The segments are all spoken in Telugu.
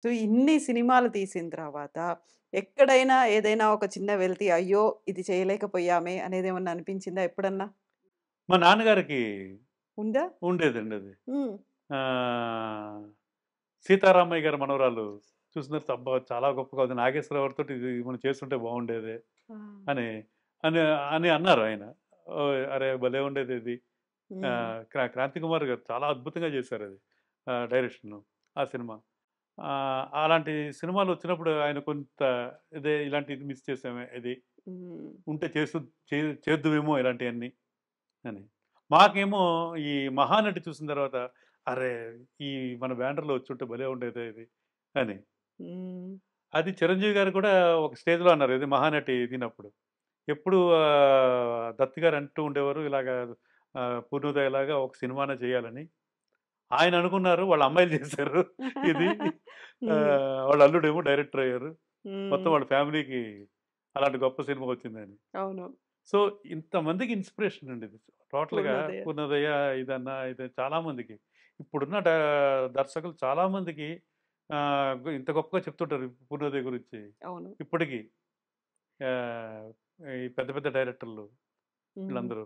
సో, ఇన్ని సినిమాలు తీసిన తర్వాత ఎక్కడైనా ఏదైనా ఒక చిన్న వెలితి అయ్యో! ఇది చేయలేకపోయామే అనేదేమన్నా అనిపించిందా ఎప్పుడన్నా? మా నాన్నగారికి ఉందా? ఉండేదండి అది. హ్మ్. ఆహ్, 'సీతారామయ్య' గారి మనవరాలు చూసిన తర్వాత అబ్బా! చాలా గొప్పగా ఉంది. నాగేశ్వరరావుతోటి ఇది మనం చేసుంటే బాగుండేది ఆ! అని, అని అని అన్నారు ఆయన. ఓహ్! అరే! భలే ఉండేదిది. హ్మ్. క్రాంతి కుమార్ గారు చాలా అద్భుతంగా చేశారది. డైరెక్షను ఆ సినిమా. అలాంటి సినిమాలొచ్చినప్పుడు ఆయన కొంత ఇలాంటిది మిస్ చేసామే ఇది. హ్మ్. ఉంటే చే చేద్దుమేమో ఇలాంటియన్నీ అని. మాకేమో ఈ 'మహానటి' చూసిన తర్వాత అరే! ఈ మన బ్యానర్‌లో వచ్చుంటే భలే ఉండేదే ఇది అని. హ్మ్. అది చిరంజీవి గారు కూడా ఒక స్టేజ్‌లో అన్నారు. ఇది 'మహానటి' తీనప్పుడు. ఎప్పుడు దత్ గారు అంటూ ఉండేవారు ఇలాగా 'పూర్ణోదయ'లాగా ఒక సినిమానే చేయాలని. ఆయన అనుకున్నారు. వాళ్ళ అమ్మాయిలు చేశారు. ఇది హ్మ్. వాళ్ళ అల్లుడేమో డైరెక్టర్ అయ్యారు. మొత్తం హ్మ్. వాళ్ళ ఫ్యామిలీకి అలాంటి గొప్ప సినిమా వచ్చిందని. అవును. సో, ఇంతమందికి ఇన్‌స్పిరేషన్ అండి ఇది. టోటల్‌గా 'పూర్ణోదయ'. 'పూర్ణోదయ' ఇదన్నా ఇది చాలా మందికి. ఇప్పుడున్న దర్శకులు చాలా మందికి ఇంత గొప్పగా చెప్తుంటారు 'పూర్ణోదయ' గురించి. అవును. ఇప్పటికి ఆహ్, ఈ పెద్ద పెద్ద డైరెక్టర్లు హ్మ్. వీళ్ళందరూ.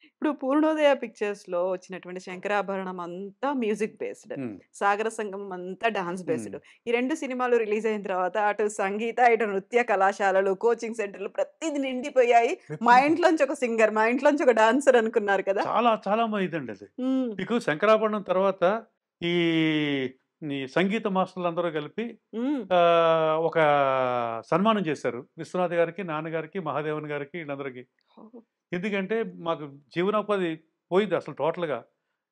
ఇప్పుడు 'పూర్ణోదయ పిక్చర్స్‌లో' వచ్చినటువంటి 'శంకరాభరణం' అంతా మ్యూజిక్ బేస్డ్. హ్మ్. 'సాగర సంగమం' అంతా డాన్స్ హ్మ్. బేస్డ్. ఈ 2 సినిమాలు రిలీజ్ అయిన తర్వాత అటు సంగీత, ఇటు నృత్య కళాశాలలు, కోచింగ్ సెంటర్‌లు ప్రతీది నిండిపోయాయి. మా విపరీతం. ఇంట్లోంచి ఒక సింగర్, మా ఇంట్లోంచి ఒక డాన్సర్ అనుకున్నారు కదా! చాలా చాలా ఇదండి అది. హ్మ్. మీకు 'శంకరాభరణం' తర్వాత ఈ, ఈ సంగీత మాస్టర్లందరూ కలిపి హ్మ్. ఒక సన్మానం చేశారు. విశ్వనాథ్ గారికి, నాన్నగారికి, మహాదేవన్ గారికి వీళ్ళందరికీ. ఓహ్! ఎందుకంటే మాకు జీవనోపాధి పోయింది అసలు టోటల్‌గా.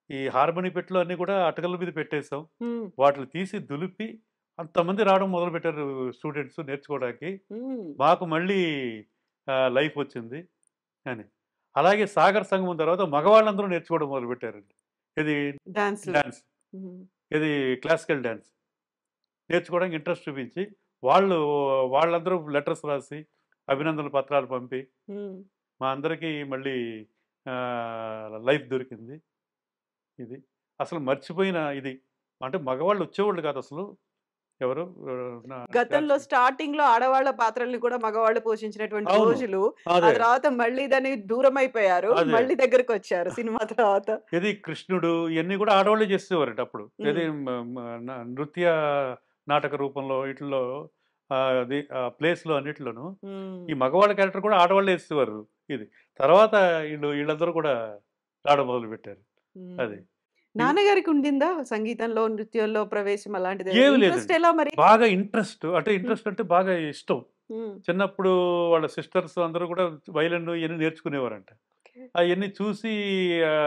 ఈ హార్మోని పెట్టెలు అన్నీ కూడా అటకల మీద పెట్టేసాం. హ్మ్. వాటిని తీసి దులిపి అంతమంది రావడం మొదలుపెట్టారు స్టూడెంట్స్ నేర్చుకోవడానికి. హ్మ్. మాకు మళ్ళీ లైఫ్ వచ్చింది అని. అలాగే 'సాగర్ సంగమం' తర్వాత మగవాళ్ళందరూ నేర్చుకోవడం మొదలుపెట్టారండి. ఏది డాన్స్‌లు. డాన్స్. హ్మ్. ఏది క్లాసికల్ డాన్స్. నేర్చుకోవడానికి ఇంట్రెస్ట్ చూపించి, వాళ్ళు వాళ్ళందరూ లెటర్స్ రాసి, అభినందన పత్రాలు పంపి, హ్మ్. మా అందరికీ మళ్ళీ లైఫ్ దొరికింది. ఇది. అసలు మర్చిపోయిన ఇది. అంటే మగవాళ్ళు వచ్చేవాళ్ళు కాదసలు. ఎవరు నా గతంలో డాన్స్‌కి. స్టార్టింగ్‌లో ఆడవాళ్ళ పాత్రల్ని కూడా మగవాళ్ళు పోషించినటువంటి అవును. రోజులు, ఆ అదే. తర్వాత మళ్ళీ దాన్ని దూరమైపోయారు. అదే. మళ్ళీ దగ్గరకొచ్చారు సినిమా తర్వాత. ఏది కృష్ణుడు ఇయన్నీ కూడా ఆడవాళ్ళే చేసేవారట అప్పుడు. ఏది హ్మ్. మ మ న నృత్య నాటక రూపంలో ఈటిల్లో ప్లేస్‌లో అన్నిట్లోనూ హ్మ్. ఈ మగవాళ్ళ క్యారెక్టర్ కూడా ఆడవాళ్ళే ఎసేవారు ఇది. తర్వాత ఈళ్ళందరూ కూడా రావడం మొదలుపెట్టారు. హ్మ్. అది. ఇవి నాన్నగారికి ఉండిందా సంగీతంలో, నృత్యంలో ప్రవేశం అలాంటిదేమైనా? ఏమి ఇంట్రెస్ట్ లేదండి. ఎలా మరి? బాగా ఇంట్రెస్ట్ అంటే హ్మ్. ఇంట్రెస్ట్ అంటే బాగా ఇష్టం. హ్మ్. చిన్నప్పుడు వాళ్ళ సిస్టర్స్ అందరూ కూడా వయలిన్ ఇయన్నీ నేర్చుకునేవారంట. ఓకే. అయన్నీ చూసి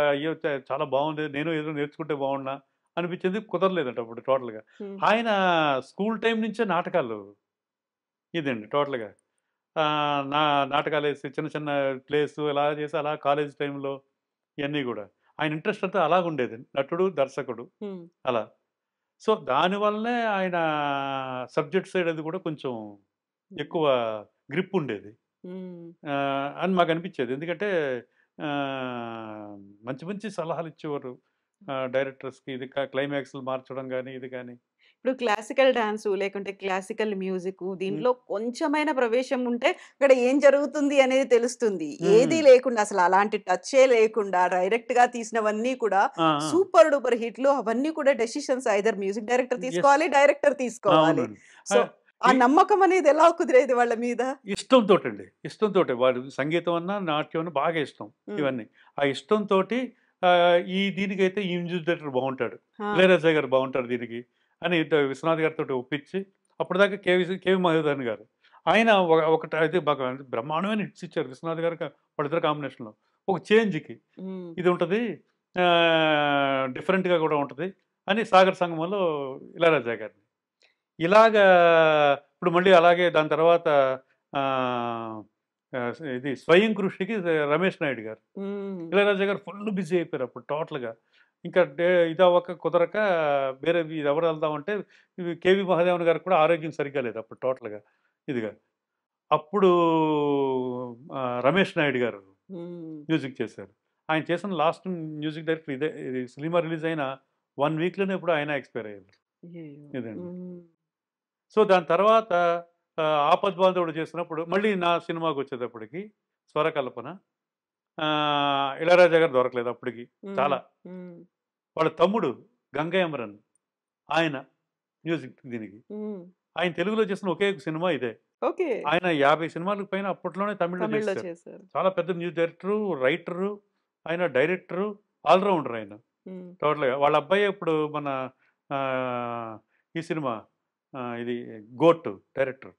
అయ్యో! చాలా బావుంది. నేను ఏదో నేర్చుకుంటే బావుండునా అనిపించింది. కుదరలేదంట అప్పుడు టోటల్‌గా. హ్మ్. ఆయన స్కూల్ టైమ్ నుంచే నాటకాలు ఇదండి టోటల్‌గా. నా నాటకాలేసి చిన్న చిన్న ప్లేస్ ఇలా చేసి అలా కాలేజ్ టైమ్‌లో ఇయన్నీ గూడా. ఆయన ఇంట్రెస్ట్ అంతా అలాగుండేది. నటుడు, దర్శకుడు హ్మ్. అలా. సో, దానివల్లనే ఆయన సబ్జెక్ట్ సైడ్ అది కూడా కొంచెం హ్మ్. ఎక్కువ గ్రిప్ ఉండేది. హ్మ్. అని మాకనిపిచ్చేది. ఎందుకంటే ఆహ్, మంచి మంచి సలహాలిచ్చేవారు. డైరెక్టర్స్‌కి ఇది క్లైమాక్స్‌లు మార్చడం గాని, ఇది గాని. ఇప్పుడు క్లాసికల్ డాన్సు లేకుంటే క్లాసికల్ మ్యూజిక్కు హ్మ్. దీంట్లో కొంచెమైనా ప్రవేశం ఉంటే అక్కడ ఏం జరుగుతుంది అనేది తెలుస్తుంది. హ్మ్. ఏది లేకుండా అసలు అలాంటి టచ్చే లేకుండా డైరెక్ట్‌గా తీసినవన్నీ కూడా ఆ! ఆ! సూపర్ డూపర్ హిట్లు అవన్నీ కూడా decisions either music director yes. తీసుకోవాలి, డైరెక్టర్ తీసుకోవాలి. అవునండి. సో, ఆహ్, ఆ ఈ నమ్మకం అనేది ఎలా కుదిరేది వాళ్ళ మీద? ఇష్టంతోటండి. ఇష్టంతోటే. వాడు సంగీతం అన్నా, నాట్యం అన్నా బాగా ఇష్టం. హ్మ్. ఇవన్నీ. ఆ ఇష్టంతోటి దీనికైతే ఈ మ్యూజిక్ డైరెక్టర్ బావుంటాడు. ఆ! ఇళయరాజా గారు బావుంటారు దీనికి అని విశ్వనాథ్ గారితోటి ఒప్పించి అప్పటిదాకా కేవి మహదేవన్ గారు. ఆయన ఒకటి అయితే బాగా బ్రహ్మాండమైన హిట్స్ ఇచ్చారు. విశ్వనాథ్ గారికి వాళ్ళిద్దరి కాంబినేషన్‌లో. ఒక చేంజ్‌కి హ్మ్. ఇది ఉంటది. డిఫరెంట్‌గా కూడా ఉంటది అని 'సాగర్ సంగమంలో' ఇళయరాజా గారిని. ఇలాగా ఇప్పుడు మళ్ళీ అలాగే దాని తర్వాత ఆహ్, ఇది 'స్వయం కృషి'కి రమేష్ నాయుడు గారు. హ్మ్. ఇళయరాజా గారు ఫుల్ బిజీ అయిపోయారు అప్పుడు టోటల్‌గా. ఇంకా ఇదవ్వక కుదరక ఇది ఎవరు వెళ్దామంటే ఇవి 'కేవి మహాదేవన్' గారికి కూడా ఆరోగ్యం సరిగ్గా లేదు అప్పుడు టోటల్‌గా ఇదిగా. అప్పుడు రమేష్ నాయుడు గారు హ్మ్. మ్యూజిక్ చేశారు. ఆయన చేసిన లాస్ట్ మ్యూజిక్ డైరెక్టర్ ఇది సినిమా రిలీజ్ అయిన 1 వీక్‌లోనే ఎప్పుడో ఆయన ఎక్స్‌పైర్ అయ్యారు. అయ్యయ్యో! ఇదండి. హ్మ్. సో, దాని తర్వాత 'ఆపద్బాంధవుడు' చేస్తున్నప్పుడు మళ్ళీ నా సినిమాకొచ్చేటప్పటికి స్వరకల్పన. 'ఇళయరాజా' గారు దొరకలేదు అప్పటికి హ్మ్. చాలా. హ్మ్. వాళ్ళ తమ్ముడు 'గంగ అమరన్' ఆయన మ్యూజిక్ దీనికి. హ్మ్. ఆయన తెలుగులో చేసిన ఒకే ఒక సినిమా ఇదే. ఓకే. ఆయన 50 సినిమాలకు పైన అప్పట్లోనే తమిళ్‌లో తమిళ్‌లో చేసేసారు. చేశారు. చాలా పెద్ద మ్యూజిక్ డైరెక్టరు, రైటరు, ఆయన డైరెక్టరు, ఆల్ రౌండర్ ఆయన. హ్మ్. టోటల్‌గా. వాళ్ళ అబ్బాయే ఇప్పుడు మన ఆహ్, ఈ సినిమా ఇది 'గోట్' డైరెక్టర్.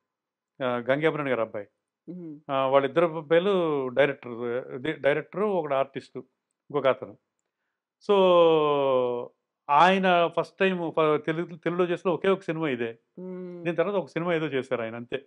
'గంగాభరణ్' గారి అబ్బాయి. హ్మ్. వాళ్ళిద్దరు అబ్బాయిలు డైరెక్టర్. డైరెక్టరు, ఒకడు ఆర్టిస్టు. ఇంకొకతను. సో, ఆయన ఫస్ట్ టైమ్ తెలుగులో చేసిన ఒకే ఒక సినిమా ఇదే. హ్మ్. దీని తర్వాత ఒక సినిమా ఏదో చేశారాయన అంతే.